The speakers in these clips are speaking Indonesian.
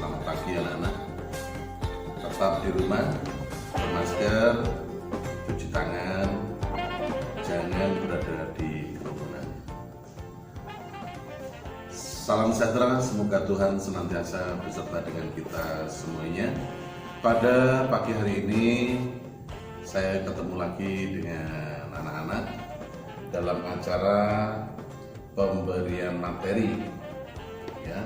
Selamat pagi anak-anak. Tetap di rumah, bermasker, cuci tangan, jangan berada di kerumunan. Salam sejahtera, semoga Tuhan senantiasa beserta dengan kita semuanya. Pada pagi hari ini saya ketemu lagi dengan anak-anak dalam acara pemberian materi, ya,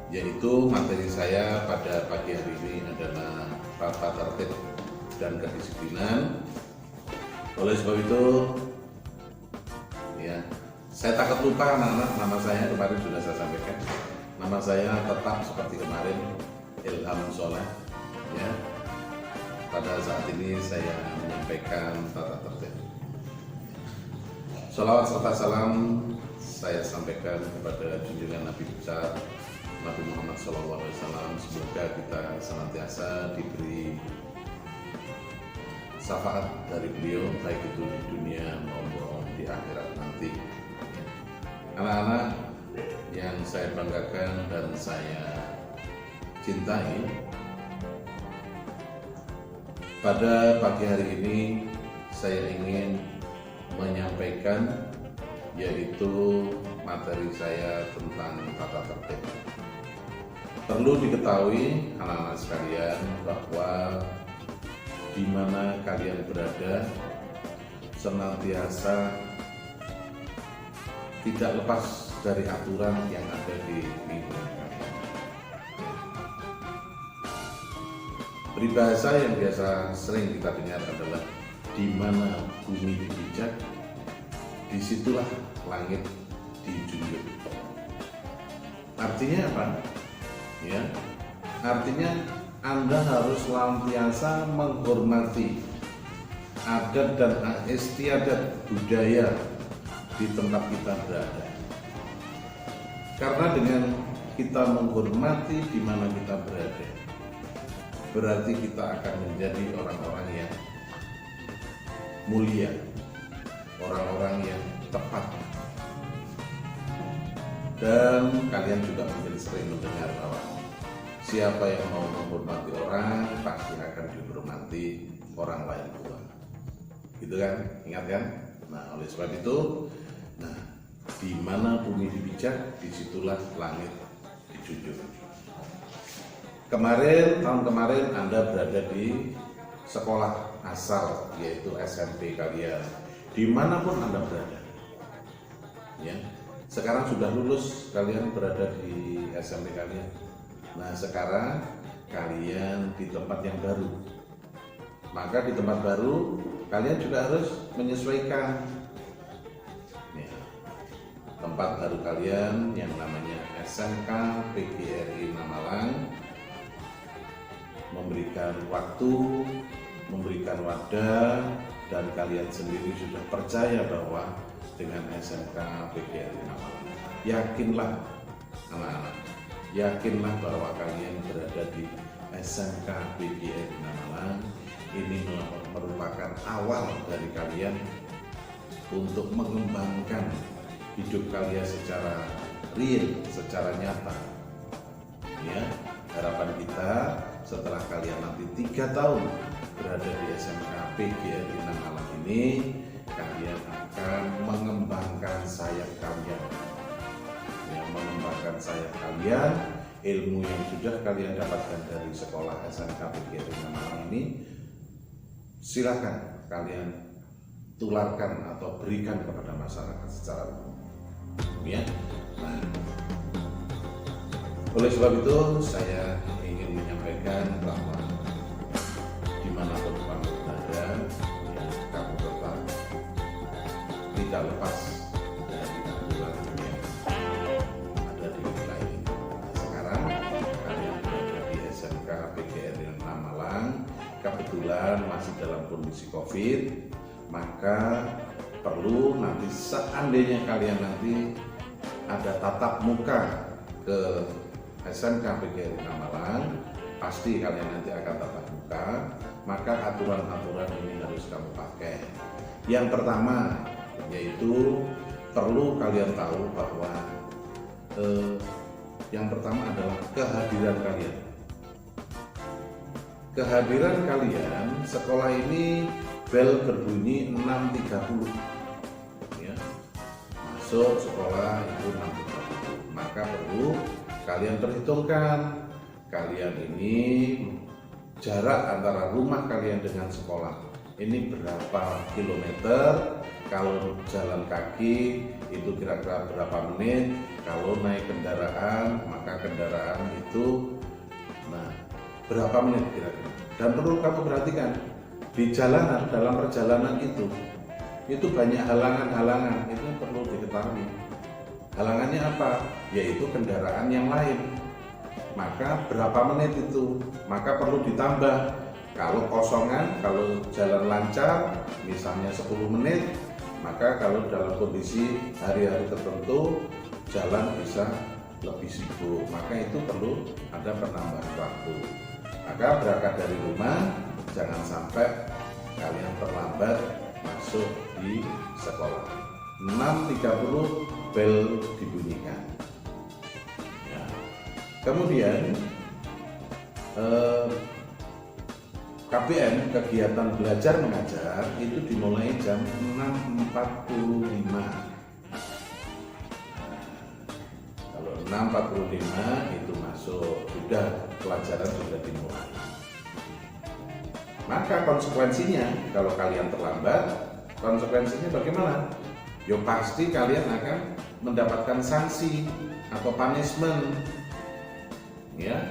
yaitu materi saya pada pagi hari ini adalah tata tertib dan kedisiplinan. Oleh sebab itu, ya, saya takut lupa anak-anak, nama saya kemarin sudah saya sampaikan. Nama saya tetap seperti kemarin, Ilham Soleh. Ya, pada saat ini saya menyampaikan tata tertib. Sholawat serta salam saya sampaikan kepada junjungan Nabi besar Nabi Muhammad SAW. Semoga kita senantiasa diberi syafaat dari beliau, baik itu di dunia maupun di akhirat nanti. Anak-anak yang saya banggakan dan saya cintai, pada pagi hari ini saya ingin menyampaikan yaitu materi saya tentang tata tertib. Perlu diketahui anak-anak sekalian bahwa di mana kalian berada senantiasa tidak lepas dari aturan yang ada di lingkungan kalian. Peribahasa yang biasa sering kita dengar adalah di mana bumi dipijak, disitulah langit dijunjung. Artinya apa? Ya, artinya Anda harus senantiasa menghormati adat dan istiadat budaya di tempat kita berada. Karena dengan kita menghormati di mana kita berada, berarti kita akan menjadi orang-orang yang mulia, orang-orang yang tepat. Dan kalian juga mungkin sering mendengar bahwa siapa yang mau menghormati orang pasti akan dihormati orang lain pula. Gitu kan? Ingat kan? Nah, oleh sebab itu, di mana bumi dipijak, disitulah langit dijunjung. Tahun kemarin Anda berada di sekolah asal, yaitu SMP kalian, dimanapun Anda berada. Ya, sekarang sudah lulus, kalian berada di SMP kalian. Nah, sekarang kalian di tempat yang baru. Maka di tempat baru kalian juga harus menyesuaikan. Ya, tempat baru kalian yang namanya SMK PGRI Namalang memberikan waktu, memberikan wadah, dan kalian sendiri sudah percaya bahwa dengan SMK PGRI Namalang, yakinlah anak-anak, yakinlah bahwa kalian berada di SMK PGRI Namalang. Ini merupakan awal dari kalian untuk mengembangkan hidup kalian secara real, secara nyata. Ya, harapan kita setelah kalian nanti 3 tahun berada di SMK PGRI Namalang ini, kalian akan mengembangkan sayap kalian. Ya, mengembangkan sayap kalian, ilmu yang sudah kalian dapatkan dari sekolah SMK PGRI Namalang ini, silakan kalian tularkan atau berikan kepada masyarakat secara umum. Ya. Nah, oleh sebab itu saya ingin menyampaikan bahwa dimanapun kamu berada, ya, kamu tetap tidak lepas dari aturan yang ada di wilayah ini. Nah, sekarang kalian berada di SMK PGRI Namalang, kebetulan masih dalam kondisi COVID, maka perlu nanti seandainya kalian nanti ada tatap muka ke SMK PGRI Namalang, pasti kalian nanti akan tatap muka, maka aturan-aturan ini harus kamu pakai. Yang pertama yaitu perlu kalian tahu bahwa Yang pertama adalah kehadiran kalian. Kehadiran kalian, sekolah ini bel berbunyi 6.30 ya. Masuk sekolah itu 6.30. Maka perlu kalian perhitungkan, kalian ini jarak antara rumah kalian dengan sekolah ini berapa kilometer. Kalau jalan kaki itu kira-kira berapa menit, kalau naik kendaraan maka kendaraan itu berapa menit kira-kira. Dan perlu kamu perhatikan, di jalanan, dalam perjalanan itu banyak halangan-halangan, itu perlu diketahui. Halangannya apa? Yaitu kendaraan yang lain. Maka berapa menit itu? Maka perlu ditambah. Kalau kosongan, kalau jalan lancar, misalnya 10 menit, maka kalau dalam kondisi hari-hari tertentu jalan bisa lebih sibuk, maka itu perlu ada penambahan waktu. Maka berangkat dari rumah, jangan sampai kalian terlambat masuk di sekolah. 6.30 bel dibunyikan ya. Kemudian KBM, kegiatan belajar mengajar, itu dimulai jam 6.45. Kalau 6.45 itu masuk, sudah pelajaran sudah dimulai. Maka konsekuensinya, kalau kalian terlambat, konsekuensinya bagaimana? Ya pasti kalian akan mendapatkan sanksi atau punishment. Ya,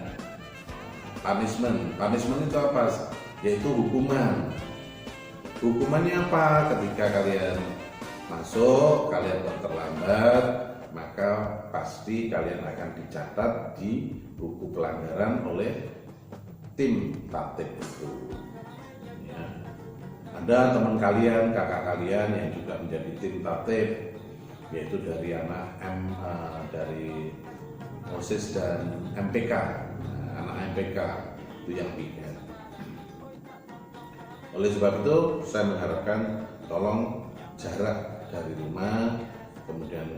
punishment itu apa? Yaitu hukuman. Hukumannya apa? Ketika kalian masuk, kalian terlambat, maka pasti kalian akan dicatat di buku pelanggaran oleh tim tatip itu. Ya. Ada teman kalian, kakak kalian yang juga menjadi tim tatip, yaitu dari anak dari OSIS dan MPK. Anak MPK itu yang pikir. Oleh sebab itu saya mengharapkan tolong jarak dari rumah, kemudian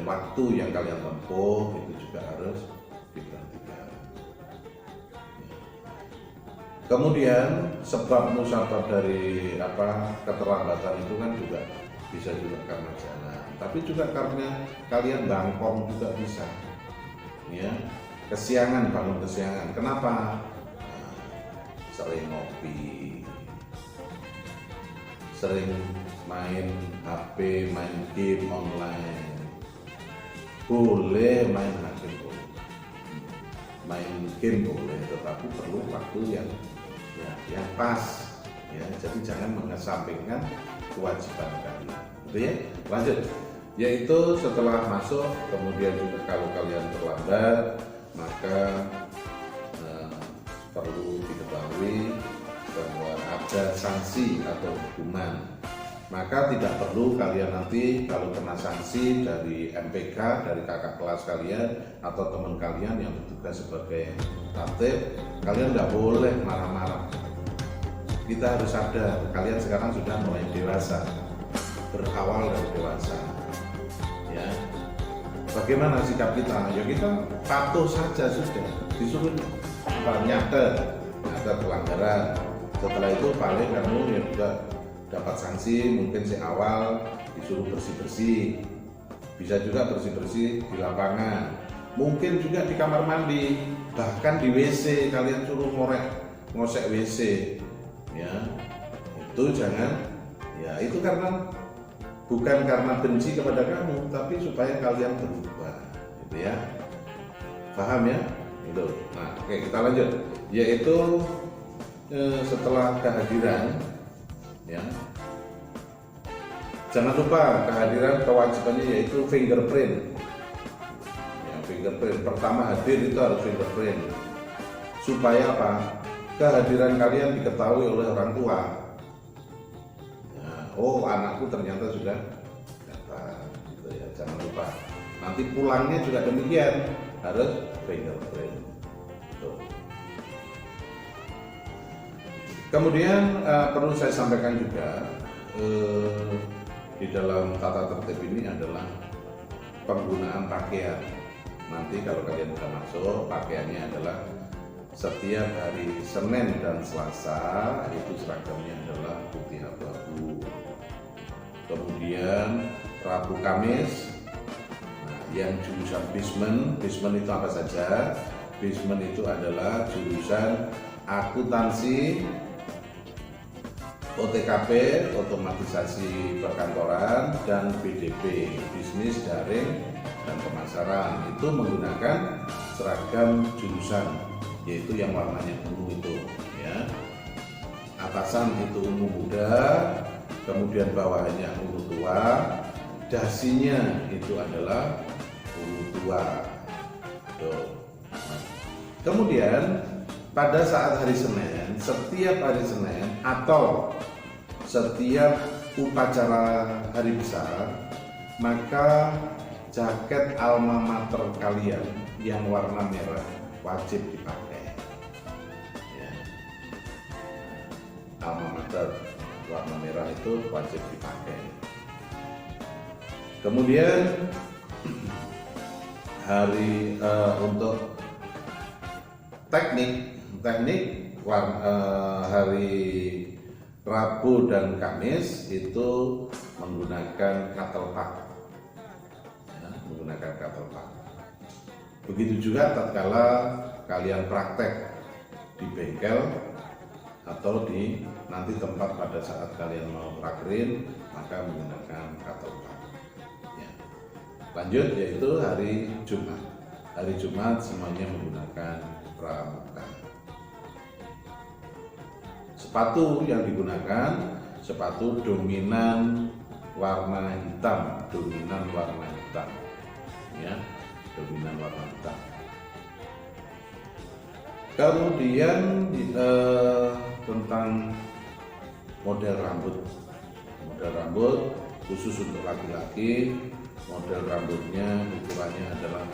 waktu yang kalian tempuh itu juga harus diperhatikan. Kemudian sebab musabab dari keterlambatan itu kan juga bisa juga karena jalan, tapi juga karena kalian bangkong juga bisa. Ya, kesiangan, bangun kesiangan. Kenapa? Sering ngopi, sering main HP, main game online. Boleh main game boleh, tetapi perlu waktu yang pas ya. Jadi jangan mengesampingkan kewajiban kalian. Gitu ya. Lanjut. Yaitu setelah masuk, kemudian juga kalau kalian terlambat, maka perlu diketahui bahwa ada sanksi atau hukuman. Maka tidak perlu kalian nanti kalau kena sanksi dari MPK, dari kakak kelas kalian atau teman kalian yang bertugas sebagai tatip, kalian nggak boleh marah-marah. Kita harus sadar, kalian sekarang sudah mulai dewasa, berawal dari dewasa. Ya, bagaimana sikap kita? Ya kita patuh saja sudah, disuruh nyatet pelanggaran. Setelah itu paling kamu ya juga dapat sanksi, mungkin awal disuruh bersih-bersih, bisa juga bersih-bersih di lapangan, mungkin juga di kamar mandi, bahkan di WC kalian suruh ngosek WC ya. Itu jangan ya, itu bukan karena benci kepada kamu, tapi supaya kalian berubah gitu ya. Paham ya? Itu. Nah, oke, kita lanjut. Yaitu setelah kehadiran ya. Jangan lupa kehadiran kewajibannya yaitu fingerprint. Ya, fingerprint. Pertama hadir itu harus fingerprint. Supaya apa? Kehadiran kalian diketahui oleh orang tua. Ya, oh, anakku ternyata sudah datang gitu ya. Jangan lupa. Nanti pulangnya juga demikian, harus fingerprint. Tuh. Kemudian perlu saya sampaikan juga di dalam tata tertib ini adalah penggunaan pakaian. nanti kalau kalian sudah masuk, pakaiannya adalah setiap hari Senin dan Selasa itu seragamnya adalah putih abu-abu. Kemudian Rabu Kamis, nah, yang jurusan basement itu apa saja? Basement itu adalah jurusan akuntansi, OTKP, otomatisasi perkantoran, dan BDP, bisnis daring dan pemasaran. Itu menggunakan seragam jurusan, yaitu yang warnanya ungu itu, ya. Atasan itu ungu muda, kemudian bawahnya ungu tua, dasinya itu adalah ungu tua. Tuh. Kemudian pada saat hari Senin, setiap hari Senin atau setiap upacara hari besar, maka jaket alma mater kalian yang warna merah wajib dipakai, ya. Alma mater warna merah itu wajib dipakai. Kemudian hari untuk teknik hari Rabu dan Kamis itu menggunakan cutlepack, ya, menggunakan cutlepack. Begitu juga tatkala kalian praktek di bengkel atau di nanti tempat pada saat kalian mau prakrin, maka menggunakan cutlepack, ya. Lanjut yaitu hari Jumat. Hari Jumat semuanya menggunakan pramuka. Sepatu yang digunakan sepatu dominan warna hitam, ya, dominan warna hitam. Kemudian tentang model rambut khusus untuk laki-laki, model rambutnya ukurannya adalah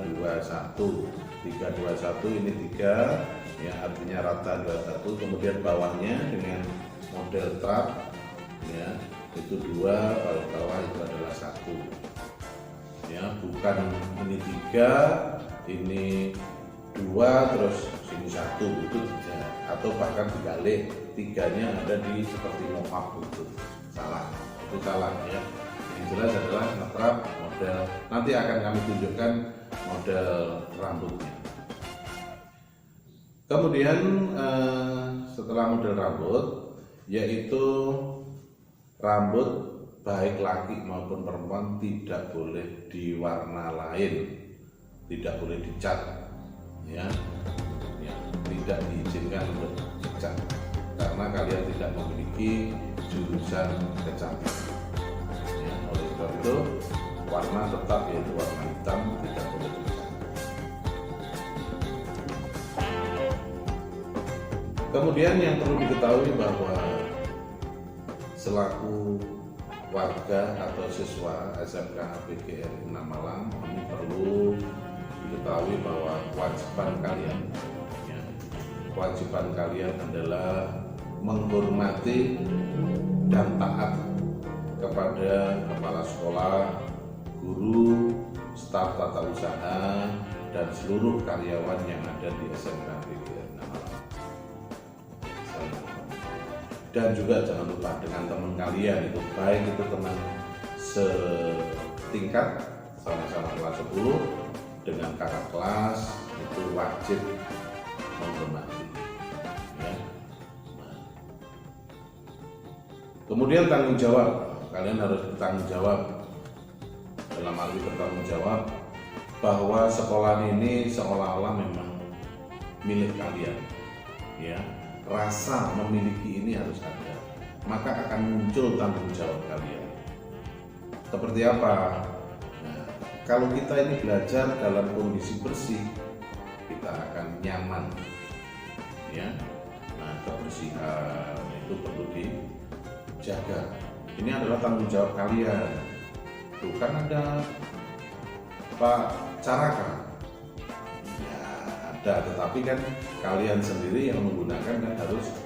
321. 321 ini 3, ya, artinya rata 21. Kemudian bawahnya dengan model trap, ya, itu 2, bawah itu adalah 1, ya, bukan ini 3, ini 2, terus sini 1, itu 3, atau bahkan dibalik, 3-nya ada di seperti mohawk itu salah, ya. Yang jelas adalah ngetrap model, nanti akan kami tunjukkan model rambutnya. Kemudian setelah model rambut, yaitu rambut baik laki maupun perempuan tidak boleh diwarna lain, tidak boleh dicat, ya, tidak diizinkan untuk dicat karena kalian tidak memiliki jurusan kecantikan, ya. Oleh sebab itu warna tetap yaitu warna hitam, tidak boleh dicat. Kemudian yang perlu diketahui bahwa selaku warga atau siswa SMK PGRI 6 Malang ini perlu diketahui bahwa kewajiban kalian adalah menghormati dan taat kepada kepala sekolah, guru, staf tata usaha, dan seluruh karyawan yang ada di SMK PGRI 6 Malang. Dan juga jangan lupa dengan teman kalian, itu baik itu teman setingkat sama-sama kelas 10 dengan kakak kelas, itu wajib menghormati, ya. Kemudian tanggung jawab, kalian harus bertanggung jawab, dalam arti bertanggung jawab bahwa sekolah ini seolah-olah memang milik kalian, ya. Rasa memiliki ini harus ada, maka akan muncul tanggung jawab kalian. Seperti apa? Nah, kalau kita ini belajar dalam kondisi bersih, kita akan nyaman, ya. Nah, kebersihan itu perlu dijaga. Ini adalah tanggung jawab kalian. Tuh kan ada Pak Caraka, ada, tetapi kan kalian sendiri yang menggunakan kan harus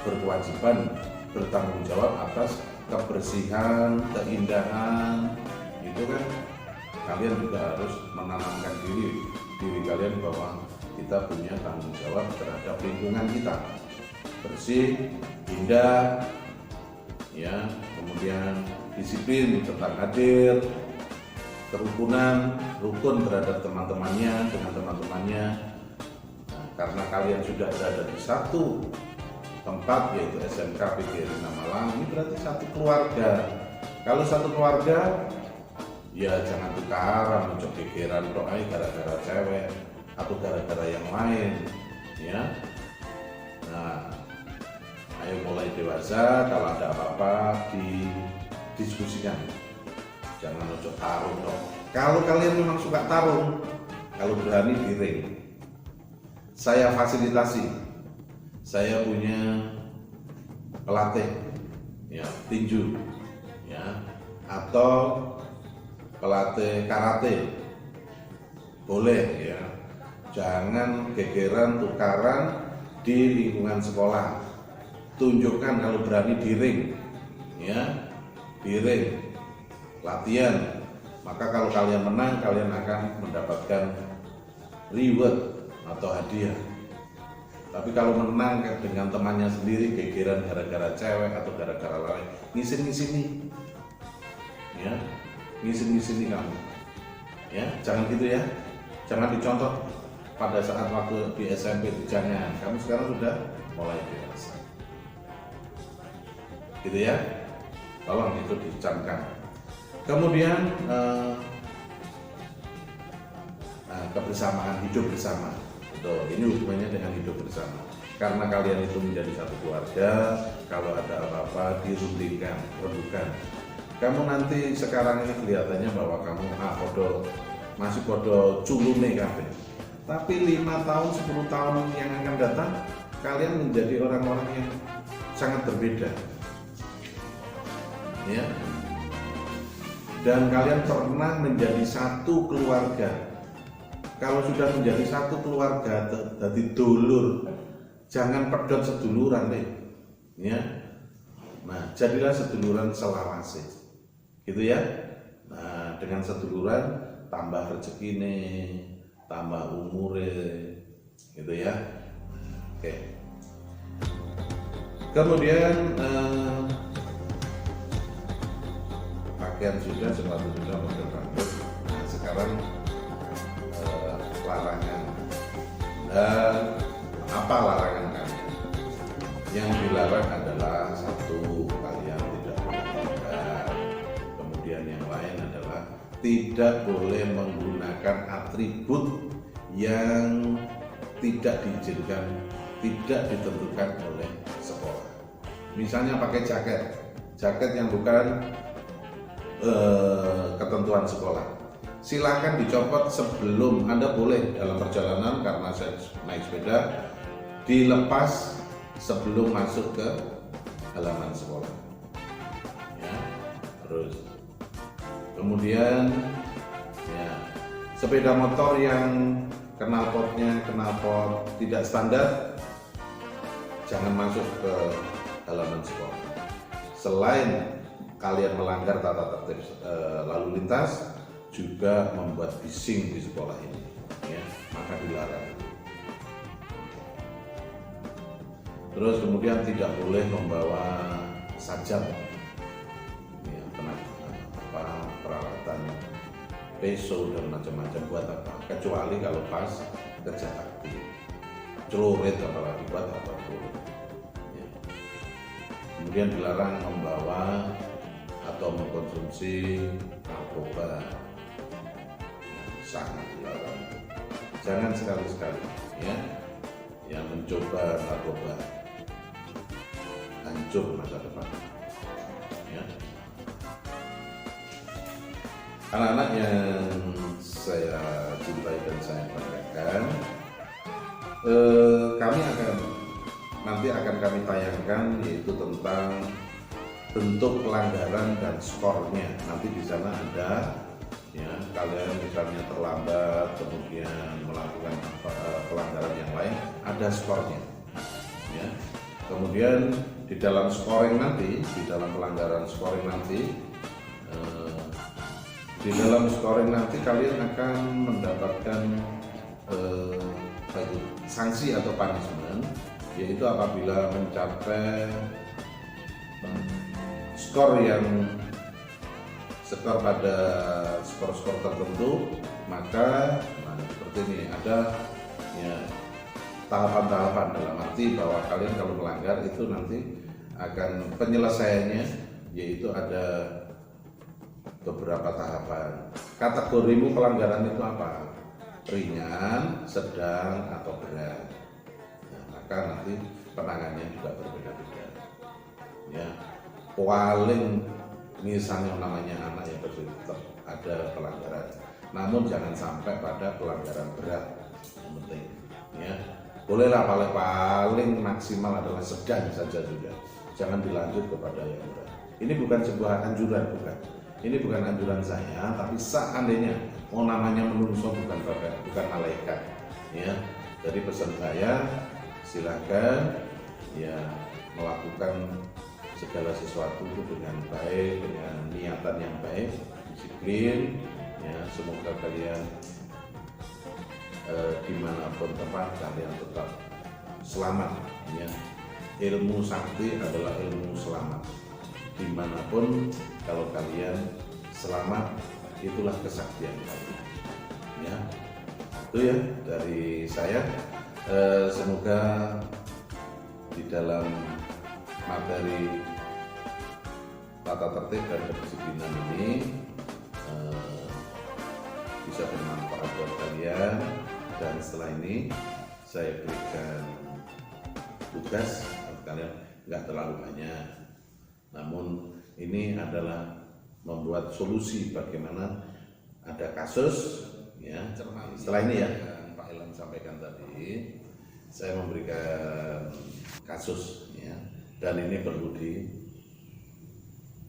berkewajiban bertanggung jawab atas kebersihan, keindahan, itu kan kalian juga harus menanamkan diri kalian bahwa kita punya tanggung jawab terhadap lingkungan kita, bersih, indah, ya, kemudian disiplin tentang hadir, kerukunan, rukun terhadap teman-temannya, dengan teman-temannya. Nah, karena kalian sudah berada di satu tempat yaitu SMK PGRI Malang, ini berarti satu keluarga. Kalau satu keluarga, ya jangan tukaran, mencok gegeran doa gara-gara cewek atau gara-gara yang lain, ya. Nah, ayo mulai dewasa, kalau ada apa-apa didiskusikan. Jangan mencok tarung dong. Kalau kalian memang suka tarung, kalau berani di ring, saya fasilitasi. Saya punya pelatih, ya, tinju, ya, atau pelatih karate, boleh, ya. Jangan gegeran tukaran di lingkungan sekolah. Tunjukkan kalau berani di ring, ya, di ring, latihan. Maka kalau kalian menang, kalian akan mendapatkan reward atau hadiah. Tapi kalau menang dengan temannya sendiri, gegeran gara-gara cewek atau gara-gara lain, ngisin-ngisini, ya, ngisin-ngisini kamu, ya, jangan gitu ya, jangan dicontoh pada saat waktu di SMP, jangan. Kamu sekarang sudah mulai dewasa, gitu ya, tolong itu dicamkan. Kemudian kebersamaan, hidup bersama. Tuh, ini hubungannya dengan hidup bersama. Karena kalian itu menjadi satu keluarga, kalau ada apa-apa dirundingkan, rebukan. Kamu nanti sekarang ini kelihatannya bahwa kamu masih podo culune kafe. Tapi 5 tahun, 10 tahun yang akan datang, kalian menjadi orang-orang yang sangat berbeda. Ya. Dan kalian pernah menjadi satu keluarga. Kalau sudah menjadi satu keluarga, jadi dulur, jangan pedot seduluran deh, ya. Nah, jadilah seduluran selawase, gitu ya. Nah, dengan seduluran tambah rezeki nih, tambah umure, gitu ya. Oke. Kemudian pakaian sudah, sepatu sudah, model rambut. Nah, sekarang larangan. Dan apa larangan kalian? Yang dilarang adalah satu, kalian tidak boleh melanggar. Kemudian yang lain adalah tidak boleh menggunakan atribut yang tidak diizinkan, tidak ditentukan oleh sekolah. Misalnya pakai jaket yang bukan ketentuan sekolah. Silakan dicopot sebelum Anda boleh dalam perjalanan, karena saya naik sepeda, dilepas sebelum masuk ke halaman sekolah, ya. Terus kemudian, ya, sepeda motor yang knalpot tidak standar, jangan masuk ke halaman sekolah. Selain kalian melanggar tata tertib lalu lintas, juga membuat bising di sekolah ini, ya, maka dilarang. Terus kemudian tidak boleh membawa sajam, ya, peralatan peso dan macam-macam, buat apa? Kecuali kalau pas kerja bakti, celurit apalagi buat apa tuh. Ya. Kemudian dilarang membawa atau mengkonsumsi narkoba, sangat dilarang. Jangan sekali-sekali, ya, yang mencoba narkoba, hancur masa depan, ya. Anak-anak yang saya cintai dan saya banggakan, nanti akan kami tayangkan, yaitu tentang bentuk pelanggaran dan skornya. Nanti di sana ada, ya, kalian misalnya terlambat kemudian melakukan pelanggaran yang lain, ada skornya, ya. Kemudian di dalam scoring nanti, di dalam pelanggaran scoring nanti, Di dalam scoring nanti kalian akan mendapatkan sanksi atau punishment, yaitu apabila mencapai skor pada skor tertentu, maka seperti ini ada ya tahapan-tahapan, dalam arti bahwa kalian kalau melanggar itu nanti akan penyelesaiannya, yaitu ada beberapa tahapan. Kategorimu pelanggaran itu apa? Ringan, sedang, atau berat. Nah, maka nanti penanganannya juga berbeda-beda. Ya, paling misalnya namanya anak yang tetap ada pelanggaran, namun jangan sampai pada pelanggaran berat. Yang penting, ya bolehlah paling maksimal adalah sedang saja juga. Jangan dilanjut kepada yang berat. Ini bukan sebuah anjuran, bukan. Ini bukan anjuran saya, tapi seandainya namanya menungso bukan malaikat, ya. Jadi pesan saya, silakan ya melakukan segala sesuatu itu dengan baik, dengan niatan yang baik, disiplin, ya. Semoga kalian dimanapun tempat kalian tetap selamat, ya. Ilmu sakti adalah ilmu selamat. Dimanapun kalau kalian selamat, itulah kesaktian kalian, ya. Itu ya dari saya. Semoga di dalam materi tata tertib dan kedisiplinan ini bisa bermanfaat buat kalian. Dan setelah ini saya berikan tugas buat kalian, nggak terlalu banyak, namun ini adalah membuat solusi bagaimana ada kasus, ya. Setelah ini ya Pak Ilham sampaikan tadi, saya memberikan kasus, ya, dan ini perlu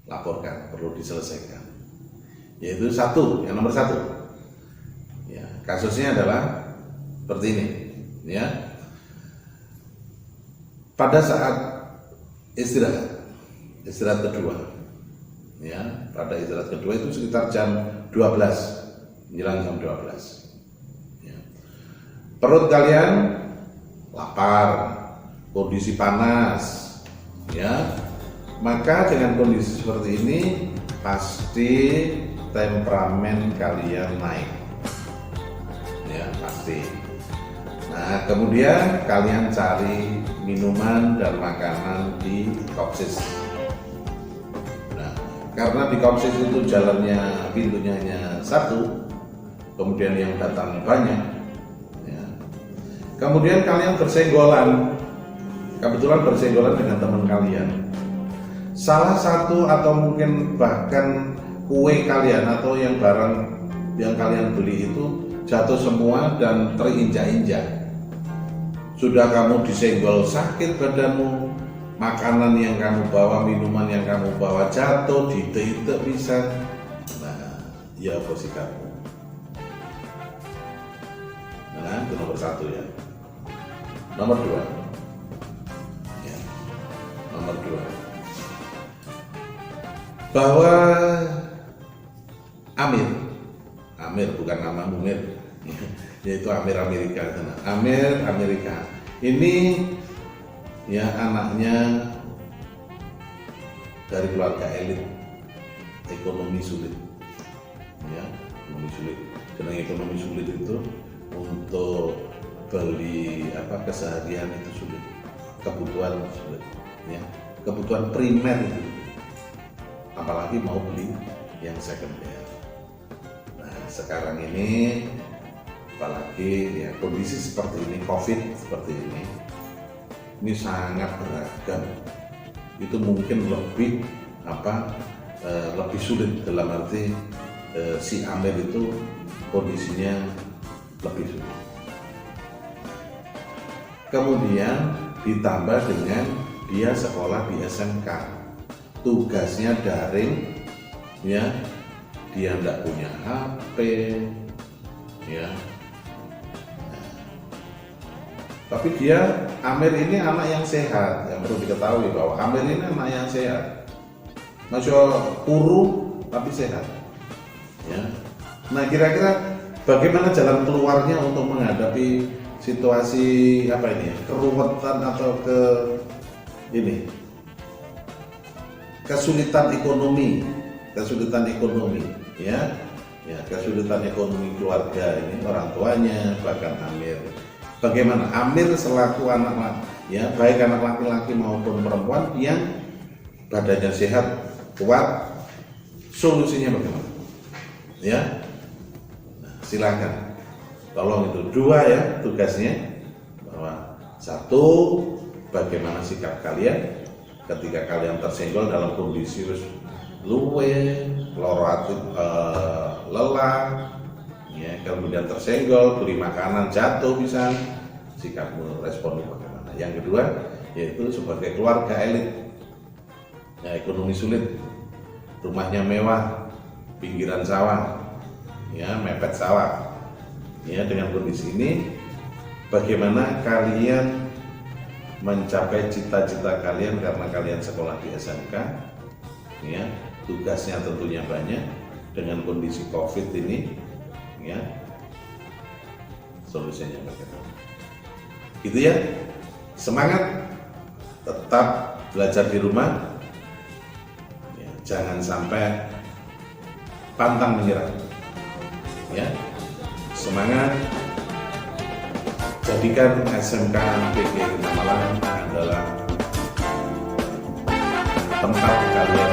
dilaporkan, perlu diselesaikan. Yaitu yang nomor satu, ya, kasusnya adalah seperti ini, ya. Pada saat istirahat kedua, ya, pada istirahat kedua itu sekitar jam 12, menjelang jam 12, ya. Perut kalian lapar, kondisi panas, ya, maka dengan kondisi seperti ini pasti temperamen kalian naik, ya, pasti. Nah, kemudian kalian cari minuman dan makanan di Kopsis. Nah, karena di Kopsis itu jalannya, pintunya hanya satu, kemudian yang datang banyak, ya. Kemudian kalian bersenggolan, kebetulan bersenggolan dengan teman kalian. Salah satu atau mungkin bahkan kue kalian atau yang barang yang kalian beli itu jatuh semua dan terinjak-injak. Sudah kamu disenggol, sakit badanmu, makanan yang kamu bawa, minuman yang kamu bawa jatuh, diitek bisa. Nah, ya apa sikapmu? Nah, itu nomor satu, ya. Nomor dua, ya. Nomor dua, bahwa Amir bukan nama Munir, yaitu Amir Amerika. Ini ya anaknya dari keluarga elit, ekonomi sulit, ya, ekonomi sulit. Karena ekonomi sulit itu untuk beli keseharian itu sulit, kebutuhan sulit, ya, kebutuhan primer itu, apalagi mau beli yang sekunder. Nah, sekarang ini apalagi ya kondisi seperti ini, COVID seperti ini sangat beragam. Itu mungkin lebih lebih sulit, dalam arti si Amir itu kondisinya lebih sulit. Kemudian ditambah dengan dia sekolah di SMK, tugasnya daring, ya, dia tidak punya HP, ya. Tapi Amir ini anak yang sehat, yang perlu diketahui bahwa Amir ini anak yang sehat, masih kurus tapi sehat, ya. Nah, kira-kira bagaimana jalan keluarnya untuk menghadapi situasi apa ini ya, keruwetan atau kesulitan ekonomi ya, kesulitan ekonomi keluarga ini, orang tuanya, bahkan Amir. Bagaimana Amir selaku anak ya, baik anak laki-laki maupun perempuan yang badannya sehat, kuat, solusinya bagaimana? Ya, nah, silakan. Tolong itu dua ya tugasnya, bahwa satu, bagaimana sikap kalian ketika kalian tersenggol dalam kondisi luwe, loroatif, lelah, ya, kemudian tersenggol, beri makanan, jatuh bisa, sikapmu, responmu bagaimana. Yang kedua, yaitu sebagai keluarga elit, ya, ekonomi sulit, rumahnya mewah, pinggiran sawah, ya, mepet sawah, ya, dengan kondisi ini, bagaimana kalian mencapai cita-cita kalian karena kalian sekolah di SMK, ya, tugasnya tentunya banyak dengan kondisi COVID ini, ya, solusinya bagaimana? Gitu ya, semangat, tetap belajar di rumah, ya, jangan sampai pantang menyerah, ya, semangat. Jadikan SMK PGRI Malang adalah tempat kalian